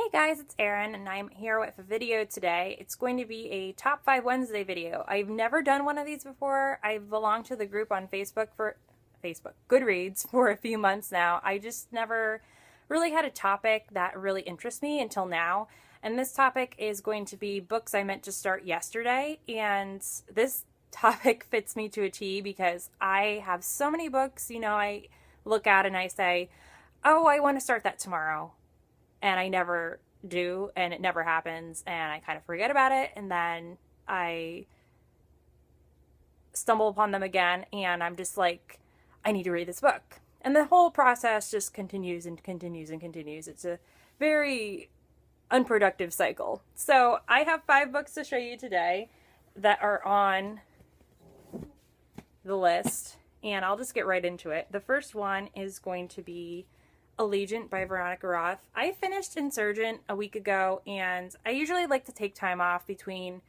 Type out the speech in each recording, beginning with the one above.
Hey guys, it's Erin and I'm here with a video today. It's going to be a Top 5 Wednesday video. I've never done one of these before. I've belonged to the group on Goodreads for a few months now. I just never really had a topic that really interests me until now. And this topic is going to be books I meant to start yesterday. And this topic fits me to a T because I have so many books, I look at and I say, oh, I want to start that tomorrow. And I never do, and it never happens, and I kind of forget about it, and then I stumble upon them again, and I'm just like, I need to read this book. And the whole process just continues and continues and continues. It's a very unproductive cycle. So I have 5 books to show you today that are on the list, and I'll just get right into it. The first one is going to be Allegiant by Veronica Roth. I finished Insurgent a week ago, and I usually like to take time off between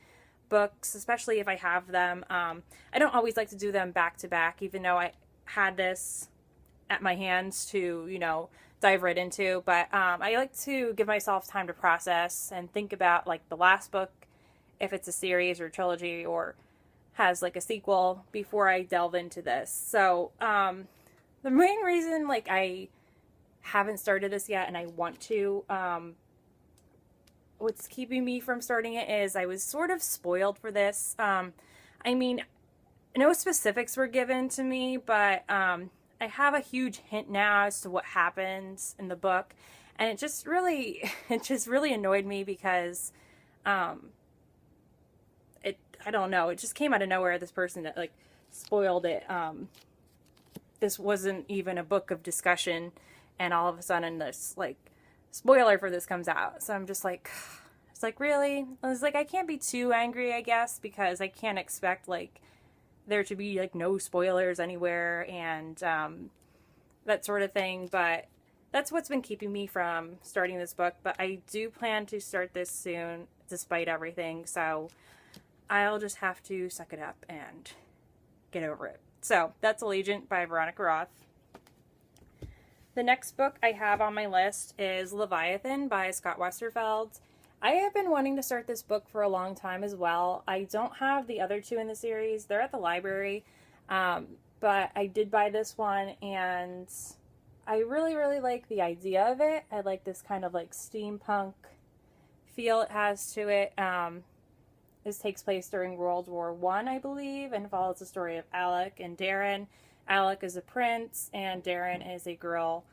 books, especially if I have them. I don't always like to do them back to back, even though I had this at my hands to, dive right into. But I like to give myself time to process and think about like the last book, if it's a series or trilogy or has like a sequel, before I delve into this. So the main reason I haven't started this yet and I want to, what's keeping me from starting it is I was sort of spoiled for this. No specifics were given to me, but I have a huge hint now as to what happens in the book, and it just really annoyed me because I don't know, it just came out of nowhere. This person that spoiled it. This wasn't even a book of discussion, and all of a sudden this spoiler for this comes out. So I'm just like, it's really? I was like, I can't be too angry, I guess, because I can't expect there to be no spoilers anywhere and that sort of thing. But that's what's been keeping me from starting this book. But I do plan to start this soon, despite everything. So I'll just have to suck it up and get over it. So that's Allegiant by Veronica Roth. The next book I have on my list is Leviathan by Scott Westerfeld. I have been wanting to start this book for a long time as well. I don't have the other 2 in the series. They're at the library, but I did buy this one, and I really, really like the idea of it. I like this kind of steampunk feel it has to it. This takes place during World War I believe, and follows the story of Alec and Darren. Alec is a prince, and Darren is a girl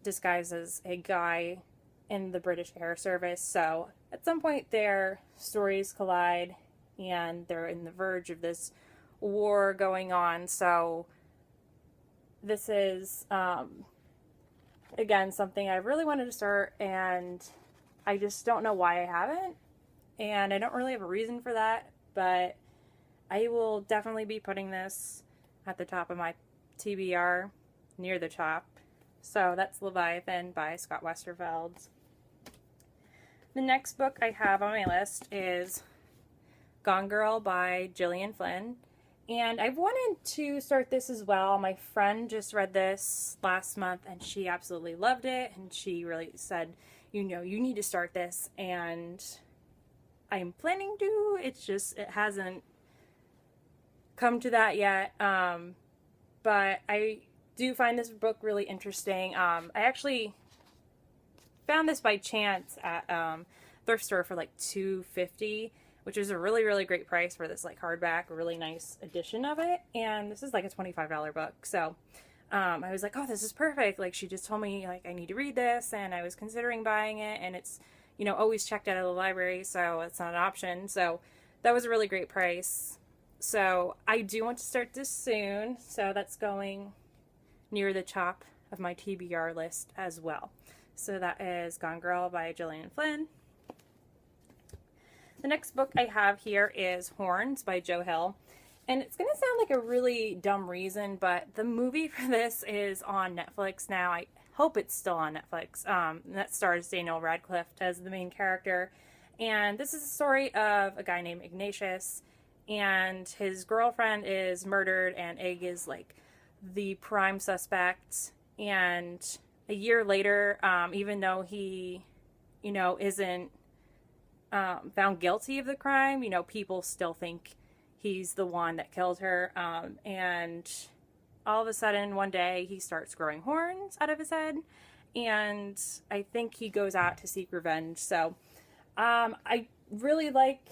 disguised as a guy in the British Air Service. So at some point their stories collide, and they're in the verge of this war going on. So this is, again, something I really wanted to start, and I just don't know why I haven't. And I don't really have a reason for that, but I will definitely be putting this at the top of my TBR, near the top. So that's Leviathan by Scott Westerfeld. The next book I have on my list is Gone Girl by Gillian Flynn. And I've wanted to start this as well. My friend just read this last month and she absolutely loved it. And she really said, you need to start this. And I'm planning to. It hasn't come to that yet. But I do find this book really interesting. I actually found this by chance at thrift store for $2.50, which is a really, really great price for this hardback, really nice edition of it. And this is a $25 book. So I was like, oh, this is perfect. She just told me I need to read this, and I was considering buying it, and it's always checked out of the library, so it's not an option. So that was a really great price. So I do want to start this soon, so that's going near the top of my TBR list as well. So that is Gone Girl by Gillian Flynn. The next book I have here is Horns by Joe Hill. And it's going to sound like a really dumb reason, but the movie for this is on Netflix now. I hope it's still on Netflix. That stars Daniel Radcliffe as the main character. And this is a story of a guy named Ignatius, and his girlfriend is murdered, and Egg is the prime suspect. And a year later, even though he you know, isn't found guilty of the crime. You know, people still think he's the one that killed her. And all of a sudden, one day, he starts growing horns out of his head. And I think he goes out to seek revenge. So I really like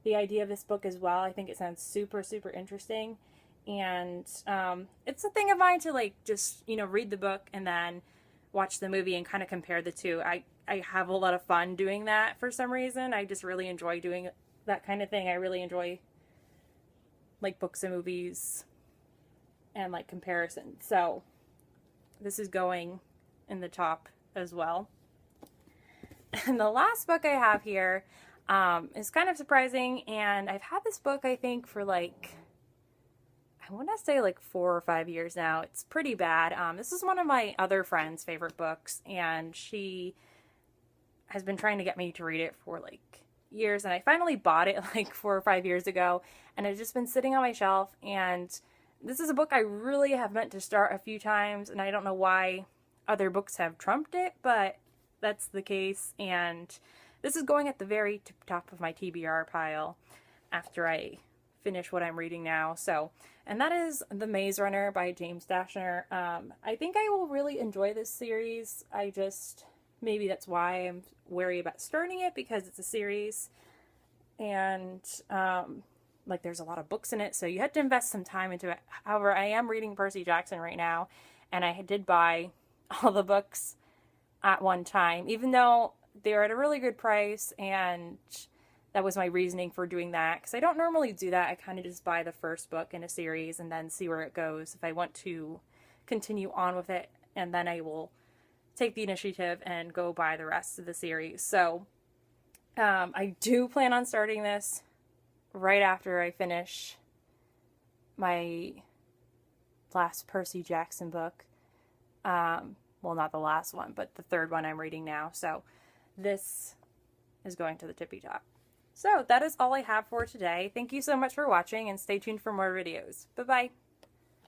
the idea of this book as well. I think it sounds super, super interesting. And it's a thing of mine to, like, just, you know, read the book and then watch the movie and kind of compare the two. I have a lot of fun doing that for some reason. I just really enjoy doing that kind of thing. I really enjoy, like, books and movies and, like, comparisons. So this is going in the top as well. And the last book I have here is kind of surprising, and I've had this book, I think, for, like, I want to say like 4 or 5 years now. It's pretty bad. This is one of my other friend's favorite books, and she has been trying to get me to read it for like years, and I finally bought it like 4 or 5 years ago, and it's just been sitting on my shelf. And this is a book I really have meant to start a few times, and I don't know why other books have trumped it, but that's the case. And this is going at the very top of my TBR pile after I finish what I'm reading now. So, and that is The Maze Runner by James Dashner. I think I will really enjoy this series. Maybe that's why I'm wary about starting it, because it's a series, and like, there's a lot of books in it, so you had to invest some time into it. However, I am reading Percy Jackson right now, and I did buy all the books at one time, even though they're at a really good price, and that was my reasoning for doing that, because I don't normally do that. I kind of just buy the first book in a series and then see where it goes if I want to continue on with it, and then I will take the initiative and go buy the rest of the series. So I do plan on starting this right after I finish my last Percy Jackson book. Well, not the last one, but the third one I'm reading now. So this is going to the tippy top. So that is all I have for today. Thank you so much for watching, and stay tuned for more videos. Bye-bye.